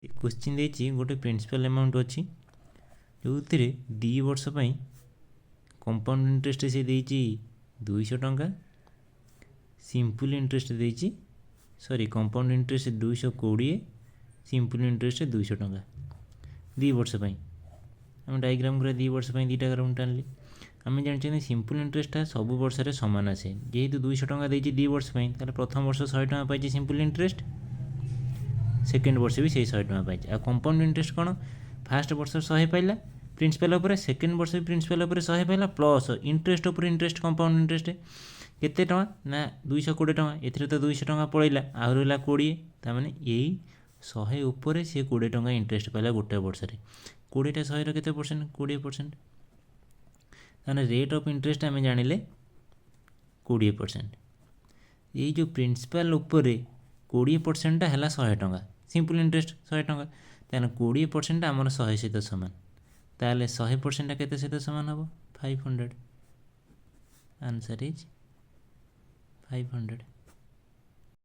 Question देछि गोटे principal amount अच्छी जो 2 वर्ष कंपाउंड इंटरेस्ट से देछि 200 टंका सिंपल इंटरेस्ट देछि sorry compound interest 220 simple interest 200 टंका 2 वर्ष आम डायग्राम करा 2 वर्ष दुटा ग्राम टाणिले आम जानते सिंपल इंटरेस्ट सब वर्ष सामान आसे जेहेतु 200 टंका देछि 2 वर्ष प्रथम वर्ष 100 टंका पाई सिंपल इंटरेस्ट सेकेंड वर्ष भी से 100 टंका पाई आ कंपाउंड इंटरेस्ट कौन फास्ट वर्ष 100 पाइला प्रिंसिपल उपर सेकेंड वर्ष भी प्रिंसिपल उपर 100 पाइला प्लस इंटरेस्ट उपर इंटरेस्ट कंपाउंड इंटरेस्ट केते टंका ना 220 टंका एथिरे तो 200 टंका पड़ेगा आउ रहा 20 ताने यही 100 उपर से 20 टंका इंटरेस्ट पाइला गोटे वर्ष 20टा 100 केते परसेंट 20% ताने रेट ऑफ इंटरेस्ट आम जानिले 20%। ये जो प्रिंसिपल उपर 20% है 100 टंका सिंपल इंटरेस्ट 100 टंका ताने 20% आमर 100 सहित सामान ताले 100% केते सहित सामान हम 500 आंसर इज 500।